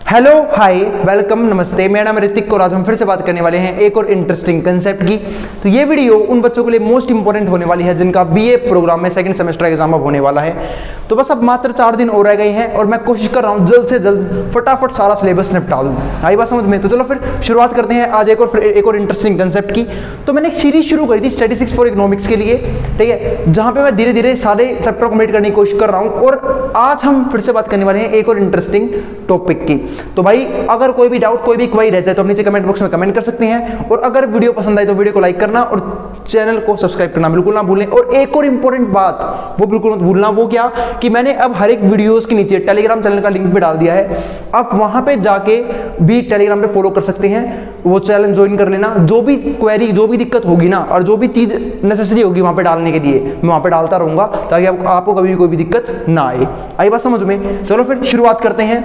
Hello hi welcome नमस्ते, मेरा नाम ऋतिक और आज हम फिर से बात करने वाले हैं एक और इंटरेस्टिंग कंसेप्ट की। तो ये वीडियो उन बच्चों के लिए मोस्ट इंपॉर्टेंट होने वाली है जिनका बीए प्रोग्राम में सेकंड सेमेस्टर एग्जाम अब होने वाला है। तो बस अब मात्र 4 दिन और रह गए हैं और मैं कोशिश कर रहा हूँ जल्द से जल्द फटाफट सारा सिलेबस निपटा दूँ। आई बात समझ में? तो चलो फिर शुरुआत करते हैं आज एक और इंटरेस्टिंग कंसेप्ट की। तो मैंने एक सीरीज शुरू करी थी स्टैटिस्टिक्स फॉर इकोनॉमिक्स के लिए, ठीक है, जहाँ पे मैं धीरे धीरे सारे चैप्टर कंप्लीट करने की कोशिश कर रहा हूँ। और आज हम फिर से बात करने वाले हैं एक और इंटरेस्टिंग टॉपिक की। तो भाई अगर कोई भी डाउट कोई भी क्वेरी रहता है तो नीचे कमेंट बॉक्स में कमेंट कर सकते हैं। और अगर वीडियो पसंद आए तो वीडियो को लाइक करना और चैनल को सब्सक्राइब करना बिल्कुल ना भूलें। और एक और इंपॉर्टेंट बात वो बिल्कुल मत भूलना, वो क्या कि मैंने अब हर एक वीडियोस के नीचे टेलीग्राम चैनल का लिंक भी डाल दिया है। आप वहां पे जाके भी टेलीग्राम पे फॉलो कर सकते हैं, वो चैनल ज्वाइन कर लेना। जो भी क्वेरी जो भी दिक्कत होगी ना और जो भी चीज नेसेसरी होगी वहां पे डालने के लिए मैं वहां पे डालता रहूंगा ताकि आपको कभी भी कोई भी दिक्कत ना आए। आई बात समझ में? चलो फिर शुरुआत करते हैं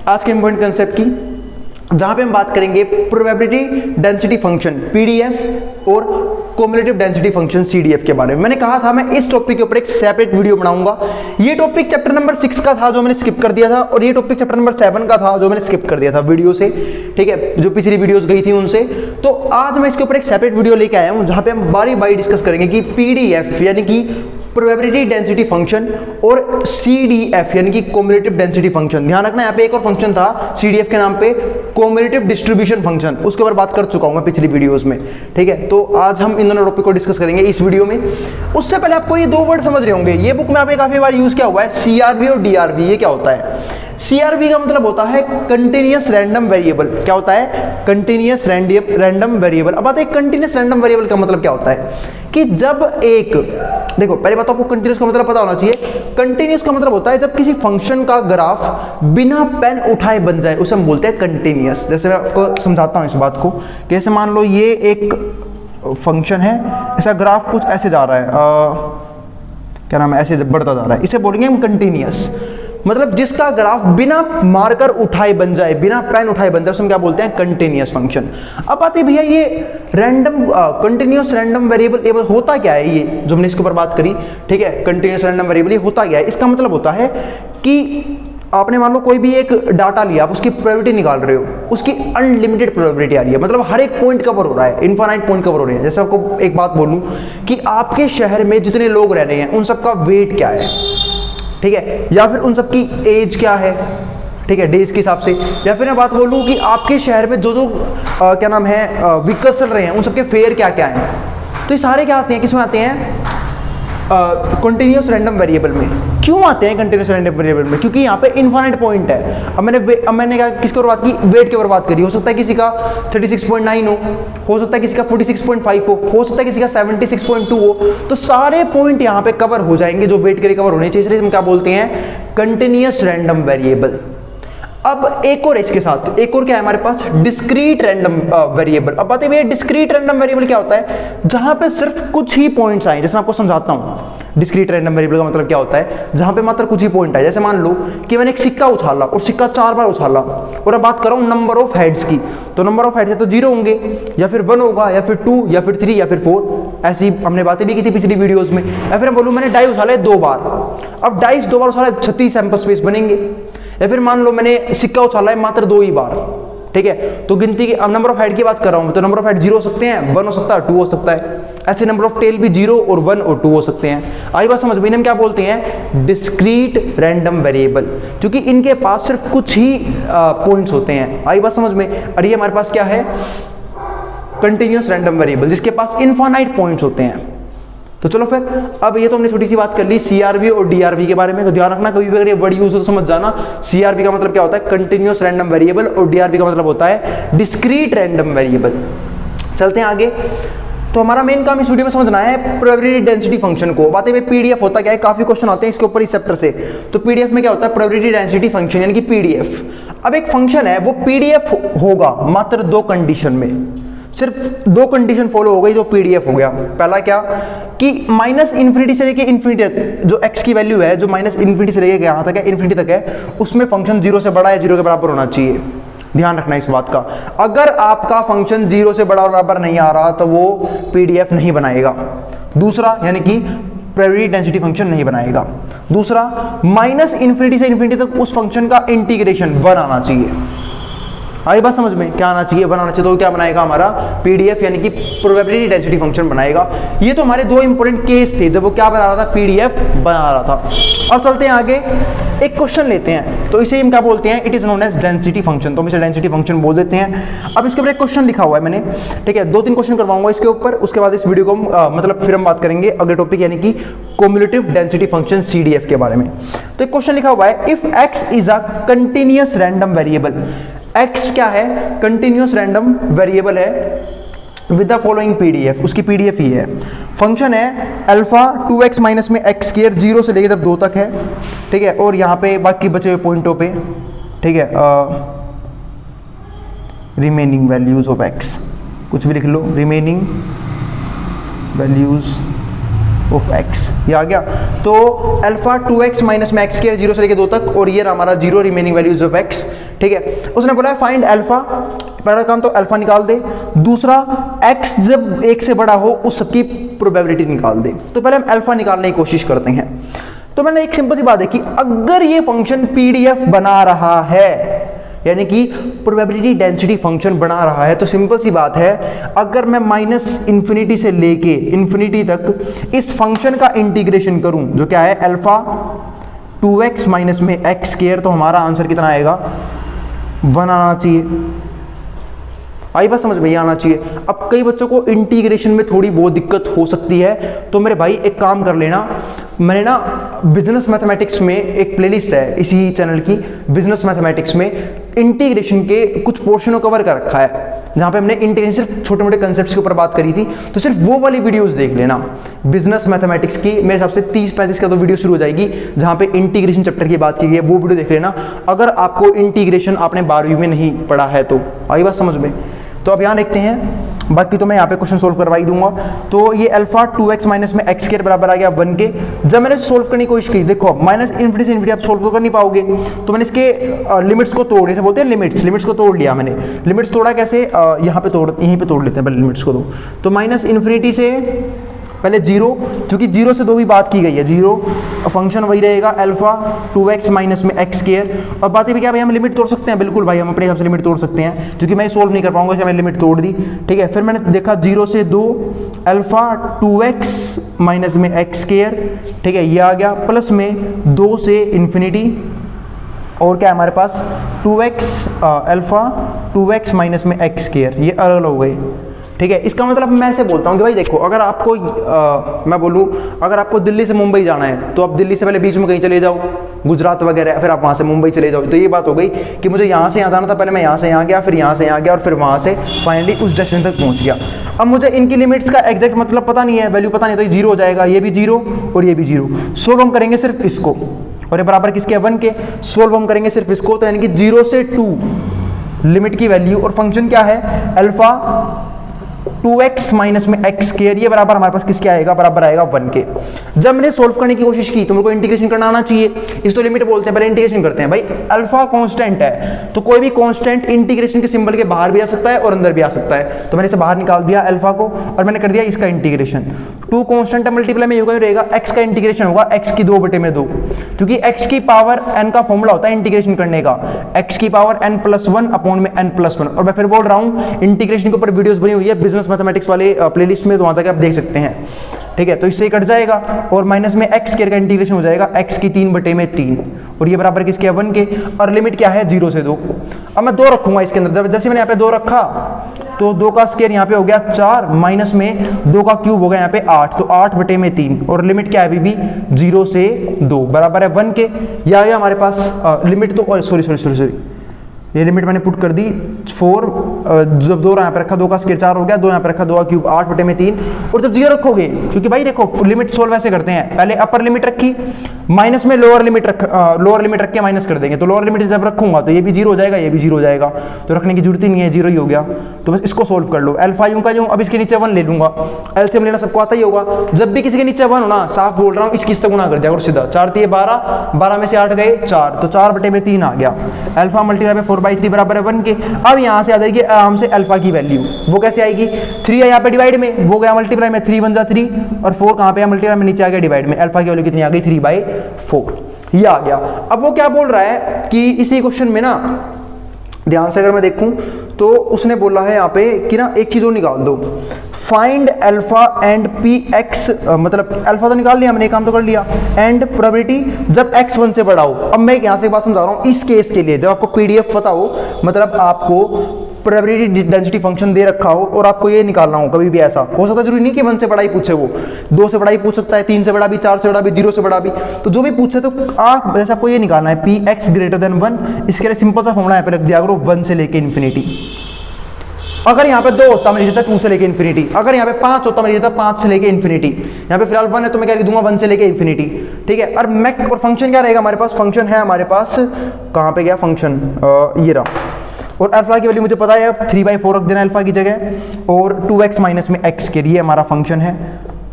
आज के इंपॉर्टेंट कंसेप्ट की, जहां पे हम बात करेंगे प्रोबेबिलिटी डेंसिटी फंक्शन पीडीएफ और क्युमुलेटिव डेंसिटी फंक्शन सीडीएफ के बारे में। मैंने कहा था मैं इस टॉपिक के ऊपर एक सेपरेट वीडियो बनाऊंगा। ये टॉपिक चैप्टर नंबर 6 का था जो मैंने स्किप कर दिया था, और ये टॉपिक चैप्टर नंबर 7 का था जो मैंने स्किप कर दिया था वीडियो से, ठीक है, जो पिछली वीडियोस गई थी उनसे। तो आज मैं इसके ऊपर एक सेपरेट वीडियो लेके आया हूं जहां पे हम बारी बारी डिस्कस करेंगे कि पीडीएफ यानी कि प्रोबेबिलिटी डेंसिटी फंक्शन और सीडीएफ यानी कि क्युमुलेटिव डेंसिटी फंक्शन। ध्यान रखना यहाँ पे एक और फंक्शन था सीडीएफ के नाम पे क्युमुलेटिव डिस्ट्रीब्यूशन फंक्शन, उसके ऊपर बात कर चुका हूं मैं पिछली वीडियोस में, ठीक है। तो आज हम इन दोनों टॉपिक को डिस्कस करेंगे इस वीडियो में। उससे पहले आपको ये दो वर्ड समझ रहे होंगे, ये बुक में आपने काफी बार यूज किया हुआ है, सीआरवी और डीआरवी। ये क्या होता है? सीआरवी का मतलब होता है कंटिन्यूअस रैंडम वेरिएबल। क्या होता है? Continuous random variable. अब बात है कंटिन्यूअस रैंडम वेरिएबल का मतलब क्या होता है कि जब एक, देखो पहले बात आपको कंटिन्यूअस का मतलब पता होना चाहिए। कंटिन्यूअस का मतलब होता है जब किसी फंक्शन का ग्राफ बिना पेन उठाए बन जाए, उसे हम बोलते हैं कंटिन्यूअस। जैसे मैं आपको समझाता हूं इस बात को, जैसे मान लो ये एक फंक्शन है, इसका ग्राफ कुछ ऐसे जा रहा है, क्या नाम है, ऐसे बढ़ता जा रहा है, इसे बोलेंगे हम कंटिन्यूअस। मतलब जिसका ग्राफ बिना मार्कर उठाए बन जाए, बिना पेन उठाए बन जाए, उसमें क्या बोलते हैं? Continuous function. अब आते भैया ये रैंडम कंटिन्यूअस रैंडम वेरिएबल होता क्या है? ये जो हमने इसके ऊपर बात करी, ठीक है, कंटिन्यूअस रैंडम वेरिएबल, ये होता क्या है? इसका मतलब होता है कि आपने मान लो कोई भी एक डाटा लिया, आप उसकी प्रोबेबिलिटी निकाल रहे हो, उसकी अनलिमिटेड प्रोबेबिलिटी आ रही है, मतलब हर एक पॉइंट कवर हो रहा है, इनफाइनाइट पॉइंट कवर हो रहे हैं। जैसे आपको एक बात बोलूं कि आपके शहर में जितने लोग रह रहे हैं उन सबका वेट क्या है, ठीक है, या फिर उन सबकी एज क्या है, ठीक है, डेज के हिसाब से। या फिर मैं बात बोलूं कि आपके शहर में जो क्या नाम है व्हीकल्स चल रहे हैं उन सबके फेयर क्या क्या हैं। तो ये सारे क्या आते हैं, किसमें आते हैं? कंटिन्यूअस रैंडम वेरिएबल में। क्यों आते हैं कंटिन्यूअस रैंडम वेरिएबल में? क्योंकि यहाँ पे इनफाइनाइट पॉइंट है। अब मैंने क्या किसके ऊपर बात की? वेट के ऊपर बात करी। हो सकता है किसी का 36.9 हो सकता है किसी का 46.5 हो सकता है किसी का 76.2 हो। तो सारे पॉइंट यहाँ पे कवर हो जाएंगे जो वेट के लिए कवर होने चाहिए, इसलिए हम क्या बोलते हैं? Continuous random variable. अब एक और इसके साथ एक और क्या है हमारे पास? Discrete random variable. अब बात है डिस्क्रीट रैंडम वेरिएबल क्या होता है? जहां पे सिर्फ कुछ ही पॉइंट्स आए। जैसे मैं आपको समझाता हूं डिस्क्रीट रैंडम वेरिएबल का मतलब क्या होता है, जहां पे मात्र कुछ ही पॉइंट आए। जैसे मान लो कि मैंने एक सिक्का उछाला और सिक्का 4 बार उछाला, और अब बात कर रहा हूं नंबर ऑफ हेड्स की, तो नंबर ऑफ हेड्स है तो 0 होंगे, या फिर 1 होगा, या फिर 2, या फिर 3, या फिर 4। ऐसी हमने बातें भी की थी पिछली वीडियोस में। या फिर बोलूं मैंने डाइस उछाला 2 बार, अब डाइस 2 बार उछाला 36 सैंपल स्पेस बनेंगे। या फिर मान लो मैंने सिक्का उछाला है मात्र 2 ही बार, ठीक है, तो गिनती की, अब नंबर ऑफ हेड की बात कर रहा हूं तो नंबर ऑफ हेड 0 हो सकते हैं, 1 हो सकता है, 2 हो सकता है। ऐसे नंबर ऑफ टेल भी 0 और 1 और 2 हो सकते हैं। आई बात समझ में? हम क्या बोलते हैं? डिस्क्रीट रैंडम वेरिएबल, क्योंकि इनके पास सिर्फ कुछ ही पॉइंट्स होते हैं। आई बात समझ में? और ये हमारे पास क्या है? कंटिन्यूअस रैंडम वेरिएबल, जिसके पास इनफाइनाइट पॉइंट्स होते हैं। तो चलो फिर, अब ये तो हमने छोटी सी बात कर ली सीआरवी और डीआरवी के बारे में। तो ध्यान रखना, कभी भी अगर ये वर्ड यूज हो तो समझ जाना, सीआरवी का मतलब क्या होता है? कंटिन्यूअस रैंडम वेरिएबल, और डीआरवी का मतलब होता है डिस्क्रीट रैंडम वेरिएबल। चलते हैं आगे। तो हमारा मेन काम इस वीडियो में समझना है प्रोबेबिलिटी डेंसिटी फंक्शन को। बात है पीडीएफ होता क्या है, काफी क्वेश्चन आते हैं इसके ऊपर इस चैप्टर से। तो पीडीएफ में क्या होता है? प्रोबेबिलिटी डेंसिटी फंक्शन यानी कि पीडीएफ। अब एक फंक्शन है वो पीडीएफ होगा मात्र 2 कंडीशन में, सिर्फ 2 कंडीशन फॉलो हो गई तो पीडीएफ हो गया। पहला क्या कि -∞ से लेके इन्फिनिटी तक जो x की वैल्यू है, जो -∞ से लेके यहाँ तक है, इन्फिनिटी तक है, उसमें फंक्शन 0 से बड़ा या 0 के बराबर होना चाहिए। ध्यान रखना इस बात का। अगर आपका फंक्शन 0 से बड़ा और बराबर नहीं आ रहा तो वो पीडीएफ नहीं बनाएगा। दूसरा यानी कि प्रोबेबिलिटी डेंसिटी फंक्शन नहीं बनाएगा। दूसरा, -∞ से इन्फिनिटी तक उस फंक्शन का इंटीग्रेशन 1 आना चाहिए। आई बात समझ में? क्या आना चाहिए? बनाना चाहिए। तो क्या बनाएगा हमारा पीडीएफ यानी कि प्रोबेबिलिटी डेंसिटी फंक्शन बनाएगा। ये तो हमारे दो इंपॉर्टेंट केस थे जब वो क्या बना रहा था, पीडीएफ बना रहा था। अब चलते हैं आगे, एक क्वेश्चन लेते हैं, तो इसे हम क्या बोलते हैं, it is known as density function, तो हम इसे डेंसिटी फंक्शन बोल देते हैं। अब इसके ऊपर एक क्वेश्चन लिखा हुआ है मैंने, ठीक है, 2-3 क्वेश्चन करवाऊंगा इसके ऊपर, उसके बाद इस वीडियो को मतलब फिर हम बात करेंगे अगले टॉपिक यानी कि क्युमुलेटिव डेंसिटी फंक्शन सीडीएफ के बारे में। तो एक क्वेश्चन लिखा हुआ है, if x is a continuous random variable, x क्या है, कंटिन्यूअस रैंडम वेरिएबल है विद द फॉलोइंग पीडीएफ, उसकी पीडीएफ ही है, फंक्शन है अल्फा 2x माइनस में एक्स स्क्वायर 0 से लेकर जब 2 तक है, ठीक है, और यहाँ पे बाकी बचे हुए पॉइंटों पे, ठीक है, रिमेनिंग वैल्यूज ऑफ एक्स, कुछ भी लिख लो, रिमेनिंग वैल्यूज ऑफ एक्स, ये आ गया। तो अल्फा 2x माइनस में एक्स स्क्वायर 0 से लेकर 2 तक, और ये हमारा 0 रिमेनिंग वैल्यूज ऑफ एक्स, ठीक है। उसने बोला है फाइंड अल्फा, पहला काम तो अल्फा निकाल दे, दूसरा एक्स जब 1 से बड़ा हो उस सबकी प्रोबेबिलिटी निकाल दे। तो पहले हम अल्फा निकालने की कोशिश करते हैं। तो मैंने एक सिंपल सी बात है कि अगर ये फंक्शन पीडीएफ बना रहा है यानी कि प्रोबेबिलिटी डेंसिटी फंक्शन बना रहा है, तो सिंपल सी बात है, अगर मैं माइनस इन्फिनिटी से लेके इन्फिनिटी तक इस फंक्शन का इंटीग्रेशन करूं जो क्या है अल्फा 2x माइनस में एक्स स्क्वायर, तो हमारा आंसर कितना आएगा, 1 आना चाहिए। आई बात समझ में? आना चाहिए। अब कई बच्चों को इंटीग्रेशन में थोड़ी बहुत दिक्कत हो सकती है, तो मेरे भाई एक काम कर लेना, मैंने ना बिजनेस मैथमेटिक्स में एक प्लेलिस्ट है इसी चैनल की, बिजनेस मैथमेटिक्स में इंटीग्रेशन के कुछ पोर्शनों कवर कर रखा है, जहाँ पे हमने इंटीग्रेशन सिर्फ छोटे मोटे कंसेप्ट्स के ऊपर बात करी थी, तो सिर्फ वो वाली वीडियोस देख लेना बिजनेस मैथमेटिक्स की। मेरे हिसाब से 30-35 का तो वीडियो शुरू हो जाएगी जहाँ पे इंटीग्रेशन चैप्टर की बात की गई है, वो वीडियो देख लेना अगर आपको इंटीग्रेशन आपने 12वीं में नहीं पढ़ा है तो। आई बात समझ में? तो अब यहाँ देखते हैं, बाकी तो मैं यहाँ पे क्वेश्चन सोल्व करवा ही दूंगा। तो ये अल्फा 2x माइनस में एक्स स्क्वायर बराबर आ गया 1 के। जब मैंने सोल्व करने की कोशिश की, देखो माइनस इन्फिनिटी से इन्फिनिटी आप सोल्व तो कर नहीं पाओगे, तो मैंने इसके लिमिट्स को तोड़, जैसे बोलते हैं लिमिट्स को तोड़ लिया मैंने। लिमिट्स तोड़ा कैसे, यहाँ पे तोड़ लेते हैं पहले लिमिट्स को। तो माइनस इन्फिनिटी से पहले 0, क्योंकि 0 से 2 भी बात की गई है, 0 फंक्शन वही रहेगा अल्फा 2x माइनस में एक्स स्क्वायर। और बातें भी क्या भाई, हम लिमिट तोड़ सकते हैं, बिल्कुल भाई हम अपने हिसाब से लिमिट तोड़ सकते हैं, क्योंकि मैं सोल्व नहीं कर पाऊंगा इसलिए मैंने लिमिट तोड़ दी, ठीक है। फिर मैंने देखा 0 से 2 अल्फा 2x माइनस में एक्स स्क्वायर, ठीक है, ये आ गया, प्लस में 2 से इन्फिनिटी, और क्या है हमारे पास 2x अल्फा 2x माइनस में एक्स स्क्वायर, ये अलग हो गए, ठीक है। इसका मतलब मैं ऐसे बोलता हूँ कि भाई देखो, अगर आपको मैं बोलूँ अगर आपको दिल्ली से मुंबई जाना है, तो आप दिल्ली से पहले बीच में कहीं चले जाओ, गुजरात वगैरह, फिर आप वहाँ से मुंबई चले जाओ। तो ये बात हो गई कि मुझे यहाँ से यहाँ जाना था, पहले मैं यहाँ से यहाँ गया, फिर यहाँ से यहाँ गया, और फिर वहाँ से फाइनली उस डेस्टिनेशन तक पहुँच गया। अब मुझे इनकी लिमिट्स का एग्जैक्ट मतलब पता नहीं है, वैल्यू पता नहीं, तो ये 0 हो जाएगा, ये भी 0 और ये भी 0। सोल्व हम करेंगे सिर्फ इसको, और ये बराबर किसके, 1 के। सोल्व हम करेंगे सिर्फ इसको, तो यानी कि 0 से 2 लिमिट की वैल्यू, और फंक्शन क्या है अल्फा 2x माइनस में एक्स स्क्वायर, ये बराबर हमारे पास किसके आएगा, बराबर आएगा 1 के। जब मैंने सोल्व करने की कोशिश की तो मेरे को इंटीग्रेशन करना आना चाहिए, इस तो लिमिट बोलते हैं, पहले इंटीग्रेशन करते हैं। भाई अल्फा कांस्टेंट है, तो कोई भी कांस्टेंट इंटीग्रेशन के सिंबल के बाहर भी आ सकता है और अंदर भी आ सकता है, तो मैंने इसे बाहर निकाल दिया अल्फा को, और मैंने कर दिया इसका इंटीग्रेशन। 2 कांस्टेंट का मल्टीप्लाई में होगा, रहेगा x का इंटीग्रेशन होगा x की 2/2, क्योंकि x की पावर n का फॉर्मूला होता है इंटीग्रेशन करने का, x की पावर n+1 अपॉन में n+1। और मैं फिर बोल रहा हूँ इंटीग्रेशन के ऊपर वीडियोस बनी हुई है बिजनेस मैथमेटिक्स वाले प्लेलिस्ट में, तो वहां तक आप देख सकते हैं, ठीक है। तो इससे कट जाएगा, और माइनस में एक्स स्क्वायर का इंटीग्रेशन हो जाएगा x की 3/3, और ये बराबर किसके, 1 के। और लिमिट क्या है, 0 से 2। अब मैं 2 रखूंगा इसके अंदर, जब जैसे मैंने यहाँ पे 2 रखा, तो 2 का स्क्वायर यहाँ पे हो गया 4, माइनस में 2 का क्यूब हो गया यहाँ पे 8, तो 8/3, और लिमिट क्या है अभी भी 0 से 2 बराबर है 1 के। ये आ गया हमारे पास लिमिट, तो सॉरी ये लिमिट मैंने पुट कर दी 4, जब 2 यहाँ पे रखा 2 का स्क्वायर 4 हो गया, 2 यहाँ पे रखा 2 का क्यूब 8/3, और जब 0 रखोगे, क्योंकि भाई देखो लिमिट सोल्व ऐसे करते हैं, पहले अपर लिमिट रखी, माइनस में लोअर लिमिट रख के माइनस कर देंगे, तो लोअर लिमिट जब रखूंगा तो ये भी 0 हो जाएगा, ये भी 0 हो जाएगा, तो रखने की जरूरत ही नहीं है, 0 ही हो गया। तो बस इसको सोल्व कर लो, अल्फा यूं का यूं, अब इसके नीचे 1 ले लूंगा, एलसीएम लेना सबको आता ही होगा, जब भी किसी के नीचे 1 हो ना, साफ बोल रहा हूँ, इसकी से गुणा कर दिया और सीधा 4 3 12, 12 में से 8 गए 4, तो 4/3 आ गया, अल्फा मल्टीप्लाई में 4/3 बराबर है 1 के। अब यहाँ से आ जाएगी आराम से अल्फा की वैल्यू, वो कैसे आएगी, 3 है यहाँ पे डिवाइड में, वो गया मल्टीप्लाई में, 3 1 जा 3, और 4 कहाँ पे है, मल्टीप्लाई में नीचे आ गया डिवाइड में, अल्फा की वैल्यू कितनी आ गई, 3/4, ये आ गया। अब वो क्या बोल रहा है कि इसी क्वेश्चन में ना ध्यान से अगर मैं देखूं तो उसने बोला है यहाँ पे कि ना एक चीज़ और निकाल दो, find alpha and P x, मतलब अल्फा तो निकाल लिया हमने, काम तो कर लिया, एंड प्रोबेबिलिटी जब x 1 से बड़ा हो। अब मैं यहाँ से एक बात समझा रहा हूँ, इस केस के लिए जब आपको पीडीएफ पता हो, मतलब आपको प्रोबेबिलिटी डेंसिटी फंक्शन दे रखा हो और आपको ये निकालना हो, कभी भी ऐसा हो सकता है, जरूरी नहीं कि 1 से बड़ा ही पूछे, वो 2 से बड़ा ही पूछ सकता है, 3 से बड़ा भी, 4 से बड़ा भी, 0 से बड़ा भी, तो जो भी पूछे तो जैसे आपको ये निकालना है पी एक्स ग्रेटर देन 1। इसके लिए सिंपल सा फॉर्मूला यहाँ पे रख दिया करो, 1 से लेके इन्फिनिटी। अगर यहाँ पे 2 होता मैं लिख देता 2 से लेके इन्फिनिटी, अगर यहाँ पे 5 होता मैं लिख देता 5 से लेके इन्फिनिटी। यहाँ पे फिलहाल 1 है तो मैं क्या लिख दूंगा 1 से लेके इन्फिनिटी, ठीक है। और मैक और फंक्शन क्या रहेगा हमारे पास, फंक्शन है हमारे पास, कहाँ पे गया फंक्शन, ये रहा। और अल्फा की वैल्यू मुझे पता है, 3/4 रख देना अल्फा की जगह, और 2x माइनस में x के लिए हमारा फंक्शन है।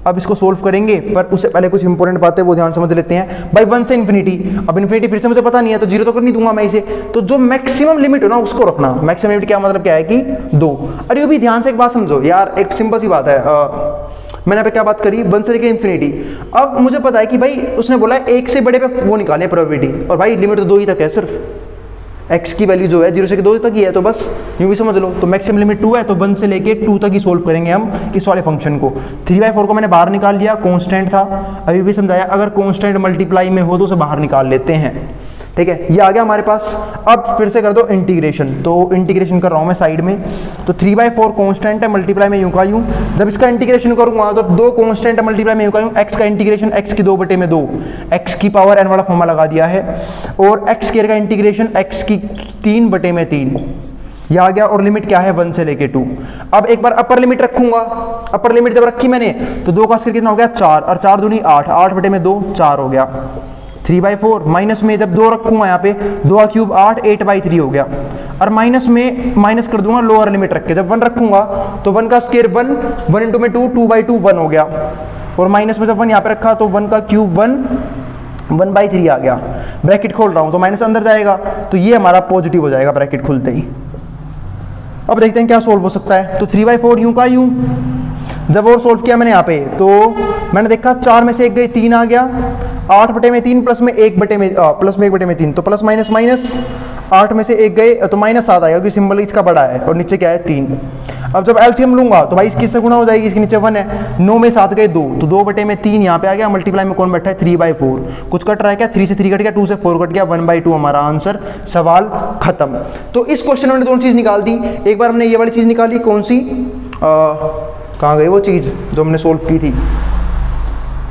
अब इसको सोल्व करेंगे, पर उससे पहले कुछ इंपॉर्टेंट बातें वो ध्यान समझ लेते हैं भाई। 1 से इन्फिनिटी, अब इन्फिनिटी फिर से मुझे पता नहीं है तो 0 तो कर नहीं दूंगा मैं इसे, तो जो मैक्सिमम लिमिट हो ना उसको रखना। मैक्सिमम लिमिट क्या मतलब क्या है कि 2। अरे ये भी ध्यान से एक बात समझो यार, एक सिंपल सी बात है, मैंने यहाँ पे क्या बात करी, 1 से लेके इन्फिनिटी। अब मुझे पता है कि भाई उसने बोला है 1 से बड़े पे वो निकाले प्रोबेबिलिटी, और भाई लिमिट तो 2 ही तक है सिर्फ, x की वैल्यू जो है 0 से 2 तक ही है, तो बस यूँ भी समझ लो। तो मैक्सिमम लिमिट 2 है, तो 1 से लेके 2 तक ही सोल्व करेंगे हम इस वाले फंक्शन को। 3/4 को मैंने बाहर निकाल लिया, कांस्टेंट था, अभी भी समझाया, अगर कांस्टेंट मल्टीप्लाई में हो तो उसे बाहर निकाल लेते हैं, ठीक है। ये आ गया हमारे पास। अब फिर से कर दो इंटीग्रेशन, तो इंटीग्रेशन कर रहा हूँ मैं साइड में, तो 3/4 कांस्टेंट है, मल्टीप्लाई में यूँ का यूँ, जब इसका इंटीग्रेशन करूँगा तो 2 कांस्टेंट है, मल्टीप्लाई में यूँ का यूँ, x का इंटीग्रेशन x की 2/2, x की पावर n वाला फॉर्मूला लगा दिया है, और x स्क्वायर का इंटीग्रेशन x की 3/3, यह आ गया। और लिमिट क्या है 1 से लेके 2। अब एक बार अपर लिमिट रखूंगा, अपर लिमिट जब रखी मैंने तो 2 का स्क्वायर कितना हो गया 4, और 4 दूनी 8, 8/2 4 हो गया। 3/4 माइनस में जब 2 रखूंगा यहाँ पे, 2 क्यूब 8, 8/3 हो गया, और माइनस में माइनस कर दूंगा लोअर लिमिट रख के, जब 1 रखूंगा तो 1 का स्क्वायर 1, 1 इंटू में 2, 2/2 1 हो गया, और माइनस में जब 1 यहाँ पे रखा तो 1 का क्यूब 1, 1/3 आ गया। ब्रैकेट खोल रहा हूँ तो माइनस अंदर जाएगा, तो ये हमारा पॉजिटिव हो जाएगा ब्रैकेट खुलते ही। अब देखते हैं क्या सोल्व हो सकता है। तो 3/4 यूं का यूं, जब और सोल्व किया मैंने यहाँ पे तो मैंने देखा 4 में से 1 गई, 3 आ गया, 8/3 प्लस में 1/3, तो प्लस माइनस माइनस, 8 में से 1 गए तो -7 आएगा, क्योंकि सिंबल इसका बड़ा है और नीचे क्या है 3। अब जब एलसीएम लूंगा तो भाई इसकी से गुणा हो जाएगी, इसके नीचे 1 है, 9 में 7 गए 2, तो 2/3 यहाँ पे आ गया, मल्टीप्लाई में कौन बैठा है 3/4, कुछ कट रहा है क्या, 3 से 3 कट गया, 2 से 4 कट गया, 1/2 हमारा आंसर, सवाल खत्म। तो इस क्वेश्चन में हमने दोनों चीज़ निकाल दी। एक बार हमने ये वाली चीज़ निकाली, कौन सी, कहाँ गई वो चीज़ जो हमने सोल्व की थी,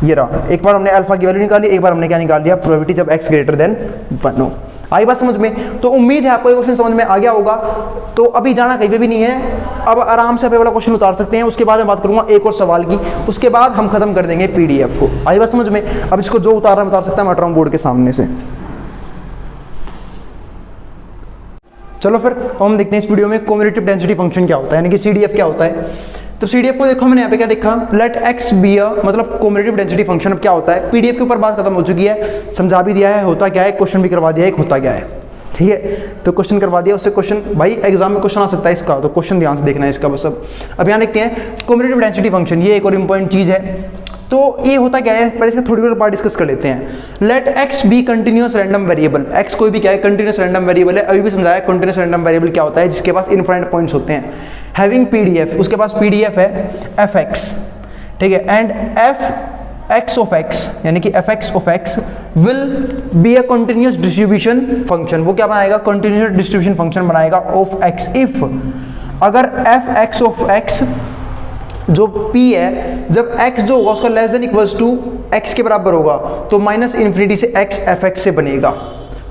ये रहा। एक बार हमने अल्फा की वैल्यू निकाली, एक बार हमने क्या निकाल लिया, प्रोबेबिलिटी जब x ग्रेटर देन 1 हो। आई बात समझ में? तो उम्मीद है आपको ये क्वेश्चन समझ में आ गया होगा। तो अभी जाना कहीं पे भी नहीं है, अब आराम से वाला क्वेश्चन उतार सकते हैं। उसके बाद मैं बात करूंगा एक और सवाल की, उसके बाद हम खत्म कर देंगे पीडीएफ को। आई बात समझ में? अब इसको जो उतारना उतार सकता है, मैं उतार बोर्ड के सामने से। चलो फिर हम देखते हैं इस वीडियो में कम्यूटेटिव डेंसिटी फंक्शन क्या होता है, यानी कि सीडीएफ क्या होता है। तो सीडीएफ को देखो, मैंने यहाँ पे क्या देखा, लेट एक्स बी अ, मतलब कम्यूटेटिव डेंसिटी फंक्शन। अब क्या होता है, पीडीएफ के ऊपर बात खत्म हो चुकी है, समझा भी दिया है होता क्या है, क्वेश्चन भी करवा दिया है होता क्या है, ठीक है। तो क्वेश्चन करवा दिया, उससे क्वेश्चन भाई एग्जाम में क्वेश्चन आ सकता है इसका, तो क्वेश्चन ध्यान से देखना है इसका बस। अब यहाँ देखते हैं कम्यूटेटिव डेंसिटी फंक्शन, ये एक और इंपॉर्टेंट चीज़ है। तो ये होता क्या है, पहले इसका थोड़ी देर पार्ट डिस्कस कर लेते हैं। Let X be continuous random variable, X कोई भी क्या है, कंटिन्यूअस रैंडम वेरिएबल है। अभी भी समझाया कंटिन्यूअस रैंडम वेरिएबल क्या होता है, जिसके पास इनफाइनाइट पॉइंट्स होते हैं। हैविंग पीडीएफ, उसके पास पीडीएफ है एफ एक्स, ठीक है, and F X of X, यानी कि F X of X will be a continuous distribution function. वो क्या बनाएगा, कंटिन्यूअस डिस्ट्रीब्यूशन फंक्शन बनाएगा ऑफ एक्स। इफ अगर एफ एक्स ऑफ एक्स जो p है, जब x जो होगा उसका less than equals to x के बराबर होगा, तो माइनस इन्फिनिटी से x एफ एक्स से बनेगा।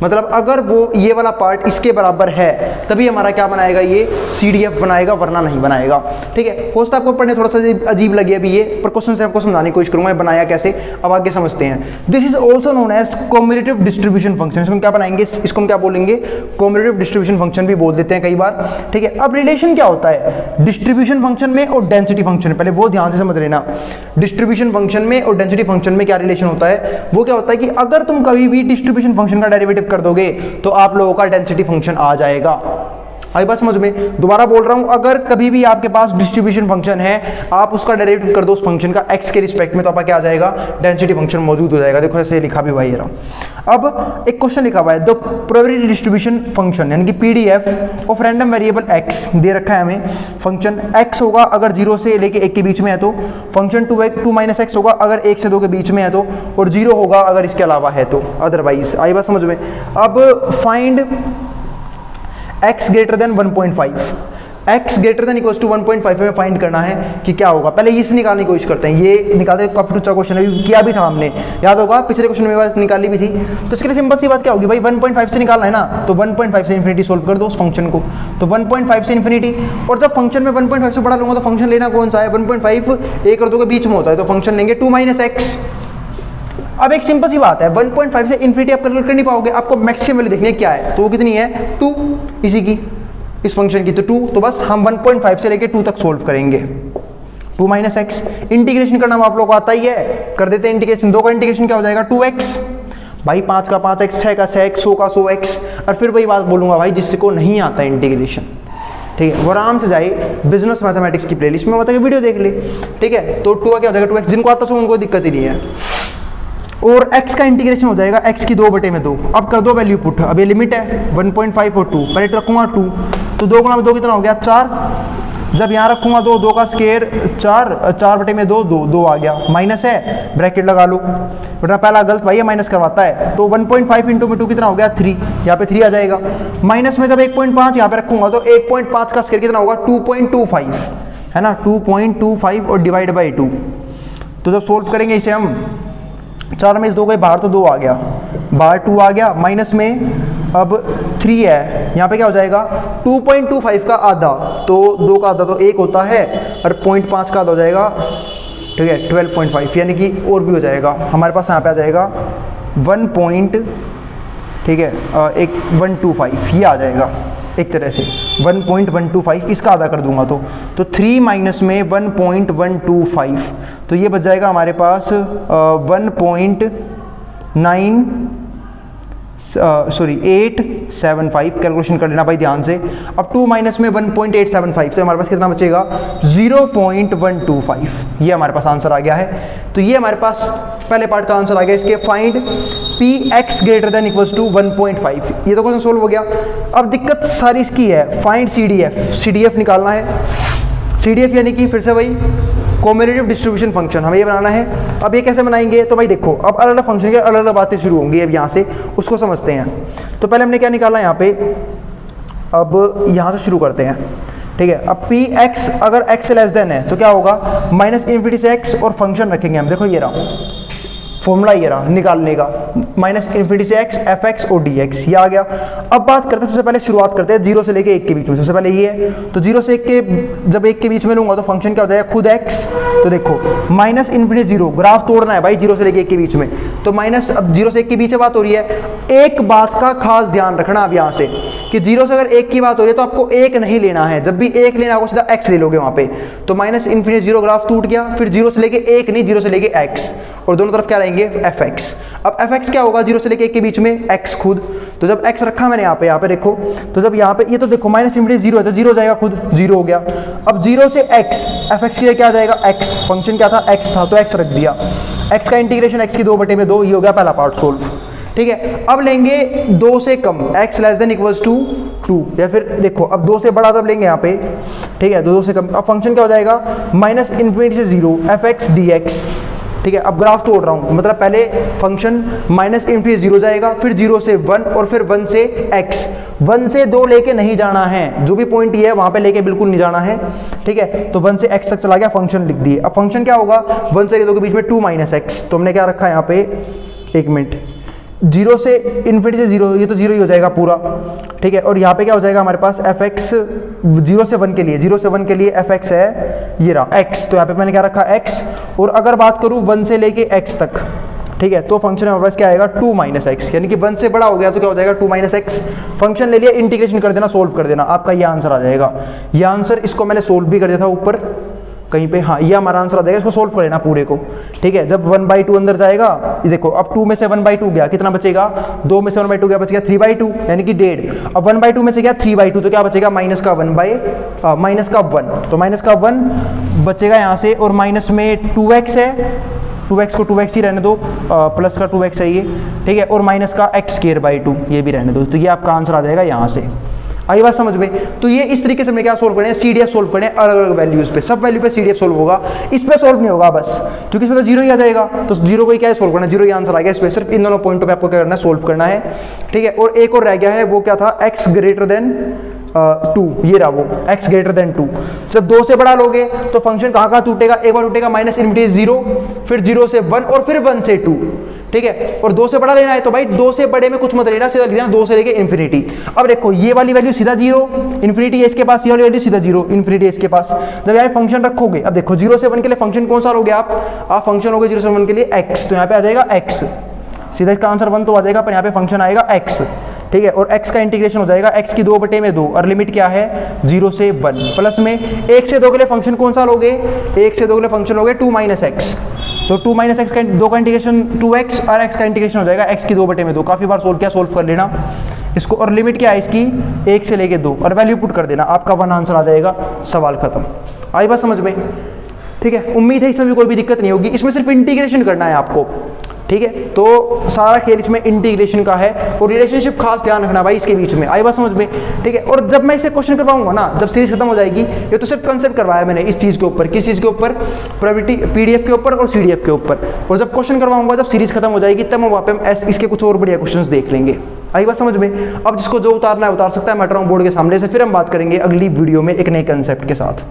मतलब अगर वो ये वाला पार्ट इसके बराबर है तभी हमारा क्या बनाएगा, ये CDF बनाएगा, वरना नहीं बनाएगा, ठीक है। हो सकता है आपको पढ़ने थोड़ा सा अजीब लगे अभी ये, पर क्वेश्चन से आपको समझाने की कोशिश करूंगा बनाया कैसे। अब आगे समझते हैं। This is also known as commutative distribution function. इसको क्या बनाएंगे, इसको हम क्या बोलेंगे, कम्यूटेटिव डिस्ट्रीब्यूशन फंक्शन भी बोल देते हैं कई बार, ठीक है। अब रिलेशन क्या होता है डिस्ट्रीब्यूशन फंक्शन में और डेंसिटी फंक्शन में, पहले वो ध्यान से समझ लेना। डिस्ट्रीब्यूशन फंक्शन में और डेंसिटी फंक्शन में क्या रिलेशन होता है, वो क्या होता है कि अगर तुम कभी भी डिस्ट्रीब्यूशन फंक्शन का डेरिवेटिव कर दोगे तो आप लोगों का डेंसिटी फंक्शन आ जाएगा। आई बात समझ में? दोबारा बोल रहा हूं, अगर कभी भी आपके पास डिस्ट्रीब्यूशन फंक्शन है, आप उसका डेरिवेटिव कर दो उस फंक्शन का एक्स के रिस्पेक्ट में, तो आपका क्या आ जाएगा, डेंसिटी फंक्शन मौजूद हो जाएगा। देखो ऐसे लिखा भी हुआ है। अब एक क्वेश्चन लिखा हुआ है, द प्रोबेबिलिटी डिस्ट्रीब्यूशन फंक्शन यानी कि PDF of random variable X दे रखा है हमें। फंक्शन एक्स होगा अगर 0 से लेके 1 के बीच में है तो, फंक्शन 2 माइनस एक्स होगा अगर 1 से 2 के बीच में है तो, और 0 होगा अगर इसके अलावा है तो, अदरवाइज। आई बात समझ में? अब find x greater than 1.5, x greater than equals to 1.5 हमें फाइंड करना है कि क्या होगा। पहले इससे निकालने की कोशिश करते हैं, ये निकालते हैं, काफी अच्छा क्वेश्चन है, किया भी था हमने, याद होगा पिछले क्वेश्चन में बात निकाली भी थी। तो इसके लिए सिंपल सी बात क्या होगी भाई, 1.5 से निकालना है ना, तो 1.5 से इन्फिनिटी सोल्व कर दो उस फंक्शन को, तो 1.5 से इन्फिनिटी। और जब फंक्शन में 1.5 से बड़ा लूंगा तो फंक्शन लेना कौन सा है, 1.5 1 और 2 के बीच में होता है, तो फंक्शन लेंगे 2 माइनस एक्स। अब एक सिंपल सी बात है, 1.5 से इन्फिनिटी आप कैलकुलेट कर नहीं पाओगे, आपको मैक्सिमम वैल्यू देखनी है क्या है, तो वो कितनी है, 2 इसी की, इस फंक्शन की, तो 2, तो बस हम 1.5 से लेके 2 तक सोल्व करेंगे। 2 माइनस एक्स, इंटीग्रेशन करना आप लोग को आता ही है, कर देते हैं इंटीग्रेशन। 2 का इंटीग्रेशन क्या हो जाएगा, 2x, भाई 5 का 5x, 6 का 6x, 100 का 100x। और फिर वही बात बोलूंगा भाई, जिसको नहीं आता इंटीग्रेशन, ठीक है, वो आराम से जाए बिजनेस मैथमेटिक्स की प्लेलिस्ट में, मतलब वीडियो देख ले, ठीक है। तो 2 का क्या हो जाएगा, 2x, जिनको आता है उनको दिक्कत ही नहीं है। और x का इंटीग्रेशन हो जाएगा x की 2/2। अब कर दो वैल्यू पुट, अब ये लिमिट है 1.5 और 2, पहले रखूंगा 2, तो 2 गुणा में 2 कितना हो गया, 4। जब यहाँ रखूंगा 2, 2 का स्क्वायर 4, 4/2, 2 आ गया, माइनस है, ब्रैकेट लगा लो, वरना पहला गलत भाई, ये माइनस करवाता है। तो 1.5 इंटू में 2 कितना हो गया, 3, यहाँ पे 3 आ जाएगा। माइनस में जब 1.5 यहाँ पे रखूंगा तो 1.5 का स्क्वायर कितना होगा, 2.25, है ना, 2.25 और डिवाइड बाई 2। तो जब सोल्व करेंगे इसे हम, 4 में इस 2 गए बाहर तो 2 आ गया, बाहर 2 आ गया, माइनस में अब 3 है, यहाँ पे क्या हो जाएगा, 2.25 का आधा, तो 2 का आधा तो 1 होता है, और 0.5 का आधा हो जाएगा, ठीक है, 12.5, यानी कि और भी हो जाएगा हमारे पास, यहाँ पे आ जाएगा 1.125, ये आ जाएगा एक तरह से 1.125, इसका आधा कर दूंगा तो 3 माइनस में 1.125, तो ये बच जाएगा हमारे पास 875, कैलकुलेशन कर लेना भाई ध्यान से। अब 2 माइनस में 1.875, तो हमारे पास कितना बचेगा, 0.125, ये हमारे पास आंसर आ गया है। तो ये हमारे पास पहले पार्ट का आंसर आ गया इसके, find px greater than equals to 1.5, ये तो क्वेश्चन सोल्व हो गया। अब दिक्कत सारी इसकी है, फाइंड CDF निकालना है। CDF यानी कि फिर से वही कॉम्युलेटिव डिस्ट्रीब्यूशन फंक्शन हमें ये बनाना है। अब ये कैसे बनाएंगे, तो भाई देखो, अब अलग अलग फंक्शन की अलग अलग बातें शुरू होंगी, अब यहाँ से उसको समझते हैं। तो पहले हमने क्या निकाला यहाँ पे, अब यहाँ से शुरू करते हैं, ठीक है। अब px अगर x लेस देन है तो क्या होगा, माइनस इन्फिनिटी से x, और फंक्शन रखेंगे हम, देखो ये रहा फॉर्मूला, ये रहा निकालने का, माइनस इन्फिनिटी से x, fx और dx, ये आ गया। अब बात करते हैं, सबसे पहले शुरुआत करते हैं 0 से लेके 1 के बीच में, सबसे पहले ये है, तो 0 से 1 के, जब 1 के बीच में लूंगा तो फंक्शन क्या हो जाएगा, खुद x, तो देखो माइनस इन्फिनिटी 0, ग्राफ तोड़ना है भाई 0 से लेके 1 के बीच में, तो माइनस, अब 0 से 1 के बीच में बात हो रही है, एक बात का खास ध्यान रखना अब यहाँ से, कि 0 से अगर 1 की बात हो रही है तो आपको 1 नहीं लेना है, जब भी 1 लेना होगा सीधा x ले लोगे वहाँ पे, तो माइनस इन्फिनिटी 0 ग्राफ टूट गया, फिर 0 से लेके 1 नहीं, 0 से लेके x, और दोनों तरफ क्या रहेंगे, fx। अब fx क्या होगा, 0 से लेके 1 के बीच में x खुद, तो जब x रखा मैंने यहाँ पे देखो, तो जब यहाँ पे ये तो देखो माइनस इन्फिनिटी 0 है तो 0 हो जाएगा खुद, 0 हो गया। अब 0 से x, fx के लिए क्या आ जाएगा, x, फंक्शन क्या था, x था, तो x रख दिया, x का इंटीग्रेशन x की 2/2, ये हो गया पहला पार्ट सोल्व, ठीक है। अब लेंगे 2 से कम, x less than equals to 2, या फिर देखो अब 2 से बड़ा तब लेंगे यहाँ पे, ठीक है, 2 से कम। अब फंक्शन क्या हो जाएगा, माइनस इन्फिनिटी से 0, fx dx, ठीक है। अब ग्राफ तोड़ रहा हूँ, मतलब पहले फंक्शन माइनस इन्फिनिटी 0 जाएगा, फिर 0 से 1, और फिर 1 से x, 1 से 2 लेके नहीं जाना है, जो भी पॉइंट ये है वहाँ पे लेके बिल्कुल नहीं जाना है, ठीक है। तो 1 से x तक चला गया, फंक्शन लिख दिए। अब फंक्शन क्या होगा, 1 से 2 के बीच में 2 माइनस x, तो हमने क्या रखा है यहाँ पे, 1 मिनट, 0 से इन्फिनिटी से 0, ये तो 0 ही हो जाएगा पूरा, ठीक है। और यहाँ पे क्या हो जाएगा हमारे पास, fx 0 से 1 के लिए, 0 से 1 के लिए fx है, ये रहा x, तो यहाँ पे मैंने क्या रखा, x। और अगर बात करूँ 1 से लेके x तक, ठीक है, तो फंक्शन हमारे पास क्या आएगा, 2 माइनस एक्स, यानी कि 1 से बड़ा हो गया तो क्या हो जाएगा, 2 माइनस एक्स। फंक्शन ले लिया, इंटीग्रेशन कर देना, सोल्व कर देना, आपका ये आंसर आ जाएगा। ये आंसर, इसको मैंने सोल्व भी कर दिया था ऊपर, कहीं पे, हाँ ये हमारा आंसर आ जाएगा। इसको सोल्व कर लेना पूरे को, ठीक है। जब 1/2 अंदर जाएगा, ये देखो अब 2 में से 1/2 गया, कितना बचेगा, 2 में से 1/2 गया, बच गया 3/2 यानी कि 1.5। अब 1/2 में से गया 3/2 तो क्या बचेगा, माइनस का 1 तो माइनस का 1 बचेगा यहाँ से, और माइनस में 2x है, 2x को 2x ही रहने दो, प्लस का 2x है ये, ठीक है, और माइनस का x²/2 ये भी रहने दो। तो ये आपका आंसर आ जाएगा यहाँ से। आई बात समझ में। तो ये इस तरीके से हमने क्या सोल्व करना है, CDF सोल्व करना है अलग अलग वैल्यूज पे, सब वैल्यू पे CDF सोल्व होगा, इस पे सोल्व नहीं होगा बस, क्योंकि इसमें तो जीरो ही आ जाएगा, तो जीरो को ही क्या है सोल्व करना है, जीरो ही आंसर आ गया। इस पे सिर्फ इन दोनों पॉइंटों पे आपको क्या करना है, सोल्व करना है, ठीक है। और एक और रह गया है, वो क्या था, x greater than 2, ये रहा वो x greater than 2। जब 2 से बड़ा लोगे तो फंक्शन कहाँ कहाँ टूटेगा, एक बार टूटेगा माइनस इनफिनिटी 0, फिर 0 से 1 और फिर 1 से 2, ठीक है। और 2 से बड़ा लेना है तो भाई 2 से बड़े में कुछ मत लेना, सीधा लिख देना 2 से लेके इन्फिनिटी। अब देखो ये वाली वैल्यू सीधा 0, इन्फिनिटी है इसके पास, ये वाली वैल्यू सीधा 0, इन्फिनिटी है इसके पास। जब यहाँ फंक्शन रखोगे, अब देखो 0 से 1 के लिए फंक्शन कौन सा लोगे आप फंक्शन लोगे 0 से 1 के लिए x, तो यहाँ पे आ जाएगा x, सीधा इसका आंसर 1 तो आ जाएगा, पर यहाँ पे फंक्शन आएगा x, ठीक है। और x का इंटीग्रेशन हो जाएगा x की 2/2 और लिमिट क्या है 0 से 1, प्लस में 1 से 2 के लिए फंक्शन कौन सा लोगे, 1 से 2 के लिए फंक्शन लोगे 2 - x, तो 2 - x का 2 का इंटीग्रेशन 2x और x का इंटीग्रेशन हो जाएगा x की 2/2। काफ़ी बार सोल्व कर लेना इसको, और लिमिट क्या है इसकी 1 से लेके 2 और वैल्यू पुट कर देना, आपका 1 आंसर आ जाएगा, सवाल खत्म। आई बात समझ में, ठीक है। उम्मीद है इसमें भी कोई भी दिक्कत नहीं होगी, इसमें सिर्फ इंटीग्रेशन करना है आपको, ठीक है। तो सारा खेल इसमें इंटीग्रेशन का है, और रिलेशनशिप खास ध्यान रखना भाई इसके बीच में, आई बात समझ में, ठीक है। और जब मैं इसे क्वेश्चन करवाऊंगा ना, जब सीरीज खत्म हो जाएगी, ये तो सिर्फ कंसेप्ट करवाया मैंने इस चीज़ के ऊपर, किस चीज़ के ऊपर, प्रोबेबिलिटी PDF के ऊपर और CDF के ऊपर, और जब क्वेश्चन करवाऊंगा, जब सीरीज खत्म हो जाएगी, तब हम वहाँ पे इसके कुछ और बढ़िया क्वेश्चन देख लेंगे। आई बात समझ में। अब जिसको जो उतारना है उतार सकता है, मैं हट रहा हूँ बोर्ड के सामने से, फिर हम बात करेंगे अगली वीडियो में एक नए कंसेप्ट के साथ।